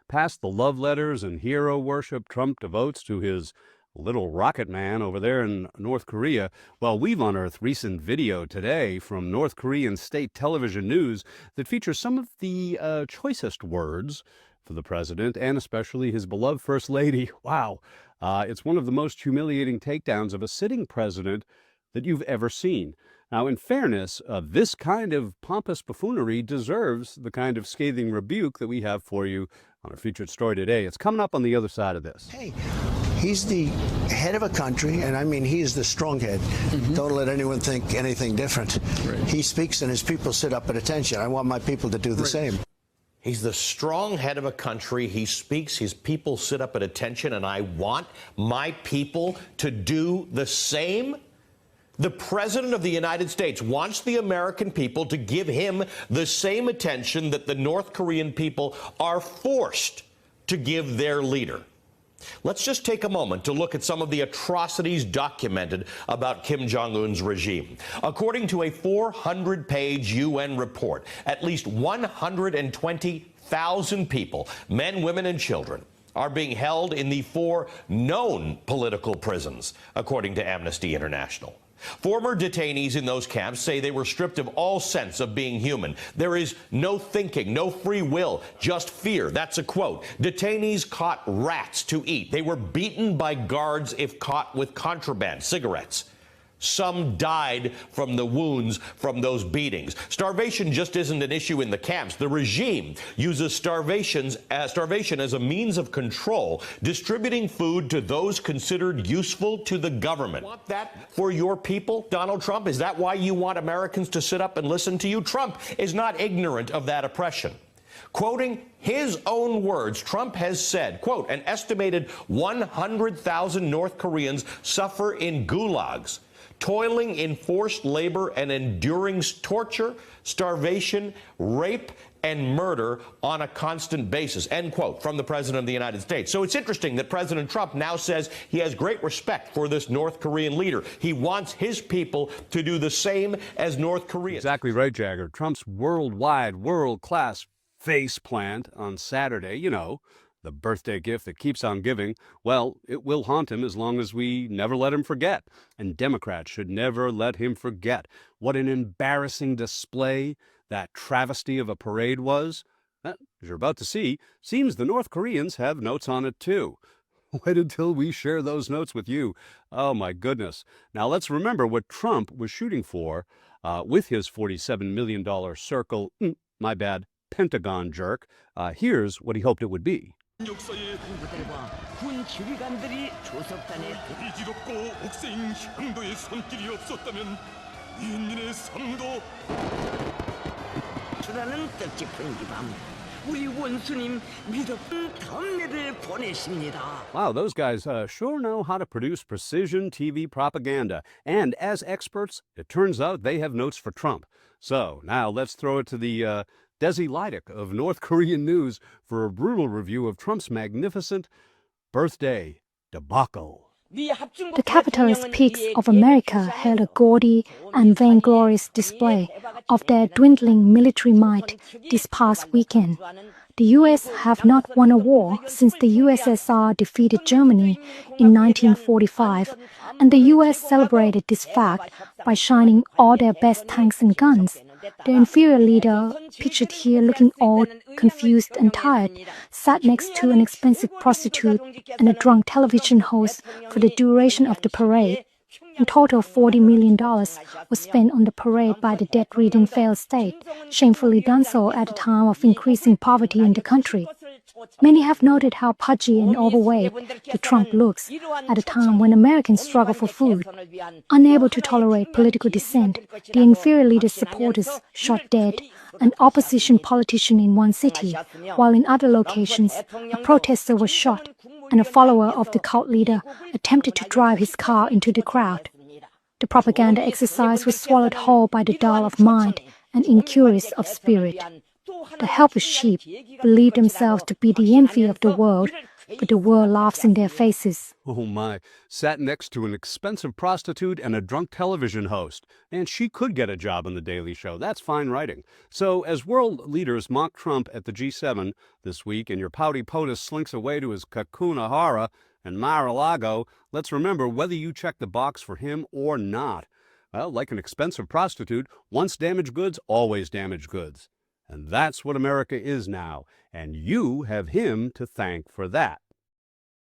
past the love letters and hero worship Trump devotes to his little rocket man over there in North Korea, well, we've unearthed recent video today from North Korean state television news that features some of the choicest words for the president and especially his beloved First Lady. Wow. It's one of the most humiliating takedowns of a sitting president that you've ever seen. Now, in fairness, this kind of pompous buffoonery deserves the kind of scathing rebuke that we have for you on our featured story today. It's coming up on the other side of this. Hey, he's the head of a country, and I mean, he is the strong head. Don't let anyone think anything different. Right. He speaks and his people sit up at attention. I want my people to do the same. He's the strong head of a country. He speaks, his people sit up at attention, and I want my people to do the same. The President of the United States wants the American people to give him the same attention that the North Korean people are forced to give their leader. Let's just take a moment to look at some of the atrocities documented about Kim Jong-un's regime. According to a 400-page UN report, at least 120,000 people, men, women, and children, are being held in the 4 known political prisons, according to Amnesty International. Former detainees in those camps say they were stripped of all sense of being human. There is no thinking, no free will, just fear. That's a quote. Detainees caught rats to eat. They were beaten by guards if caught with contraband, cigarettes. Some died from the wounds from those beatings. Starvation just isn't an issue in the camps. The regime uses starvation as a means of control, distributing food to those considered useful to the government. Want that for your people, Donald Trump? Is that why you want Americans to sit up and listen to you? Trump is not ignorant of that oppression. Quoting his own words, Trump has said, quote, an estimated 100,000 North Koreans suffer in gulags, toiling in forced labor and enduring torture, starvation, rape, and murder on a constant basis, end quote, from the President of the United States. So it's interesting that President Trump now says he has great respect for this North Korean leader. He wants his people to do the same as North Korea. Exactly right, Jagger. Trump's worldwide, world-class face plant on Saturday, you know, the birthday gift that keeps on giving, well, it will haunt him as long as we never let him forget. And Democrats should never let him forget what an embarrassing display that travesty of a parade was. As you're about to see, seems the North Koreans have notes on it too. Wait until we share those notes with you. Oh my goodness. Now let's remember what Trump was shooting for with his $47 million circle, Pentagon jerk. Here's what he hoped it would be. 역사의 군부들과 군 지휘관들이 조섭단에 고리지럽고 옥세인 향도의 손길이 없었다면 인민의 삶도 주라는 뜻깊은 이 밤 우리 원수님 믿었던 덤례를 보내십니다. Wow, those guys sure know how to produce precision TV propaganda. And as experts, it turns out they have notes for Trump. So now let's throw it to the Desi Lydic of North Korean news for a brutal review of Trump's magnificent birthday debacle. The capitalist peaks of America held a gaudy and vainglorious display of their dwindling military might this past weekend. The U.S. have not won a war since the USSR defeated Germany in 1945, and the U.S. celebrated this fact by shining all their best tanks and guns. The inferior leader, pictured here looking old, confused and tired, sat next to an expensive prostitute and a drunk television host for the duration of the parade. In total, $40 million was spent on the parade by the debt-ridden failed state, shamefully done so at a time of increasing poverty in the country. Many have noted how pudgy and overweight the Trump looks at a time when Americans struggle for food. Unable to tolerate political dissent, the inferior leader's supporters shot dead an opposition politician in one city, while in other locations, a protester was shot and a follower of the cult leader attempted to drive his car into the crowd. The propaganda exercise was swallowed whole by the dull of mind and incurious of spirit. The helpless sheep believed themselves to be the envy of the world but the world laughs in their faces. Oh my, sat next to an expensive prostitute and a drunk television host. And she could get a job on The Daily Show. That's fine writing. So as world leaders mock Trump at the G7 this week and your pouty POTUS slinks away to his cocoon Hara and Mar-a-Lago, let's remember whether you check the box for him or not. Well, like an expensive prostitute, once damaged goods, always damaged goods. And that's what America is now, and you have him to thank for that.